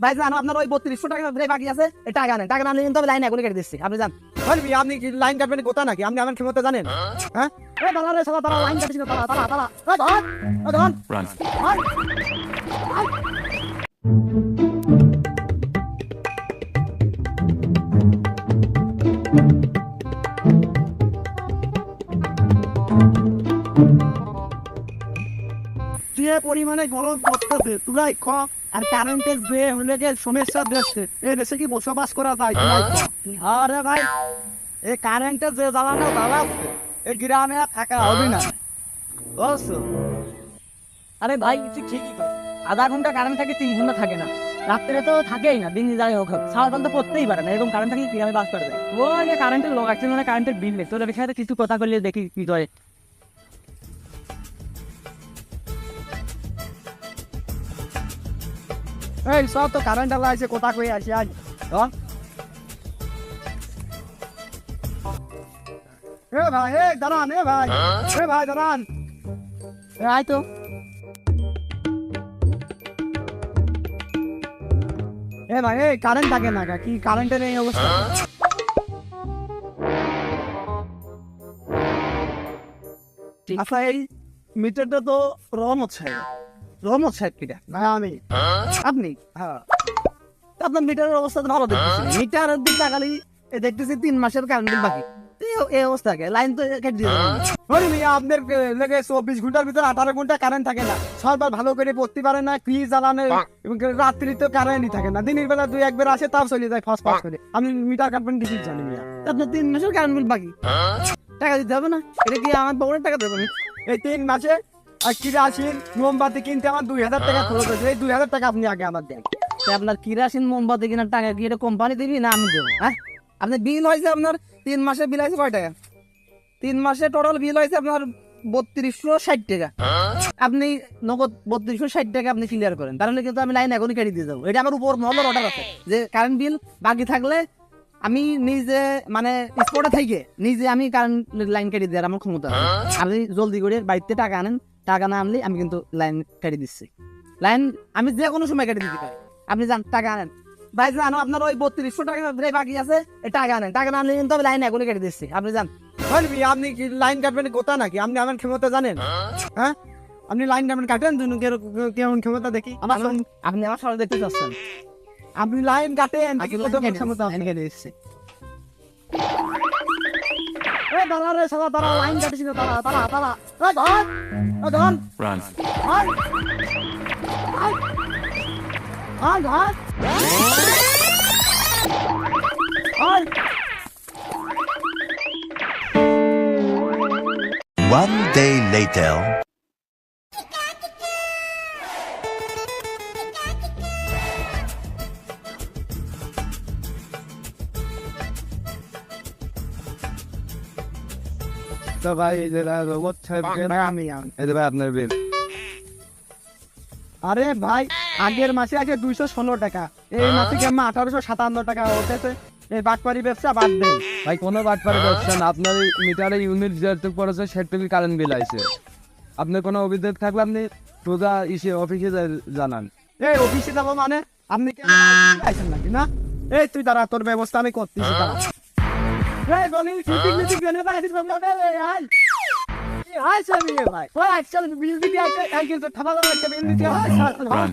ভাই জানো আপনার ওই 3200 টাকা বাকি আছে, এই টাকা নেন, টাকা না নিলে কিন্তু আমি লাইন এখনই কেটে দিচ্ছি, আপনি যান। বলবি আপনি কি লাইন কাটবেন কোথা নাকি? আপনি আমার ক্ষমতা জানেন? হ্যাঁ, এই দাঁড়া রে শালা, দাঁড়া, লাইন কাটিস না, দাঁড়া দাঁড়া দাঁড়া, এই ধর, এই ধর, Run. ধর। যে পরিমাণে গরম পড়তেছে তুলাই খ, আর কারেন্টের যে হলে যে সমস্যা দেখছে এই দেশে কি বসবাস করা যায় তুলাই খ? আরে ভাই, এই কারেন্টের যে জ্বালানো জ্বালাচ্ছে এই গ্রামে আর থাকা হবে না, বুঝছো? আরে ভাই তুই ঠিকই কর, আধা ঘন্টা কারেন্ট থাকে, 3 ঘন্টা থাকে না, রাত্রে তো থাকেই না, দিন যাই হোক সারাদিন তো পড়তেই পারে না, এরকম কারেন্ট থাকি গ্রামে বাস করে যায়। ওই যে কারেন্টের লোক আছে মানে কারেন্টের বিল নেই, তোর বিষয়ে কিছু কথা বললে দেখি কি করে। এই সব তো কারেন্ট আলা আছে, কোথা কই আসি আজ এ ভাই, এ দাঁড়ান, এ ভাই, এ ভাই দাঁড়ান, এ আয় তো। এ ভাই, এই কারেন্ট থাকে না কি কারেন্টের এই অবস্থা? আচ্ছা এই মিটারটা তো রহমত সাহেব কিটা ভাই? আমি আপনি? হ্যাঁ, আপনার মিটারের অবস্থা তো ভালো দেখতেছি, মিটারের দিক তাকালি দেখতেছি 3 মাসের কারেন্ট বিল বাকি, এই অবস্থা লাইন তো কেটে দিয়ে আপনার লেগে 24 ঘন্টার ভিতরে 18 ঘন্টা কারেন্ট থাকে না, সরবার ভালো করে পড়তে পারে না, ফ্রিজ জ্বালানো এবং রাত্রি তো কারেন্টই থাকে না, দিনের বেলা 2-1 আসে তাও চলে যায় ফাস্ট করে। আমি মিটার কাটবেন কিছু জানি না, আপনার 3 মাসের কারেন্ট বিল বাকি, টাকা দিতে হবে না? এটা কি আমার বউরের টাকা দেবেন? এই 3 মাসে আর কিরাসিন মোমবাতি কিনতে আমার 2000 টাকা খরচ হয়েছে, এই 2000 টাকা আপনি আগে আমার দেন। আপনার কিরাসিন মোমবাতি কেনার টাকা কি এটা কোম্পানি দিবি না আমি দেবো? হ্যাঁ, আপনার বিল হয়েছে, আপনার 3 মাসে বিল হয়েছে কয় টাকা? 3 মাসে টোটাল বিল হয়েছে আপনার 3260 টাকা। আপনি নগদ 3260 টাকা আপনি ক্লিয়ার করেন, তাহলে কিন্তু আমি লাইন এখনই কেটে দিয়ে যাবো। এটা আমার উপর মহলের অর্ডার আছে যে কারেন্ট বিল বাকি থাকলে আমি নিজে মানে স্পটে থেকে নিজে আমি কারেন্ট লাইন কেটে দেওয়ার আমার ক্ষমতা আছে। আপনি জলদি করে বাড়িতে টাকা আনেন, টাকা না আনলে আমি কিন্তু লাইন কেটে দিচ্ছি। লাইন আমি যে কোনো সময় কেটে দিতে পারি, আপনি যান টাকা আনেন। ভাই জানো আপনার ওই 3200 টাকা বাকি আছে, এই টাকা আনেন, টাকা না আনলে কিন্তু আমি লাইন এখনই কেটে দিচ্ছি, আপনি যান। বলবি আপনি কি লাইন কাটবেন কোথা নাকি? আপনি আমার ক্ষমতা জানেন? হ্যাঁ, আপনি লাইন কাটবেন কাটেন, কেমন ক্ষমতা দেখি। আপনি আমার সামনে দেখতে চাচ্ছেন, আপনি লাইন কাটেন, ক্ষমতা কেটে দিচ্ছি। দাঁড়া রে শালা, দাঁড়া, লাইন কাটিস না, দাঁড়া দাঁড়া দাঁড়া, ধর, Run. One day later. তো ভাই এই যে রোবট আমি এই যে ভাই আপনার বিল। আরে ভাই আগের মাসে আছে 216 টাকা, এই মাসে কেমন 1857 টাকা উঠেছে। এই বাটপারি ব্যবসা বাদ দেন ভাই, কোনো বাটপারে ব্যবসা না, আপনার মিটারে ইউনিট যেটুকু পড়েছে সেটুকুই কারেন্ট বিল আইছে। আপনার কোনো অভিযোগ থাকলে আপনি সোজা অফিসে জানান। এই অফিসে যাবো মানে আপনি কি আইছেন নাকি? না, এই তুই দাঁড়া, তোর ব্যবস্থা আমি করতেছি, দাঁড়া। এই বলি সিটিং মিটিং কেন ভাই? আই আই সব ভাই, ওই আজকাল বিল দিতে আছে, কিন্তু থাবা একটা বিল দিতে হয়। Run.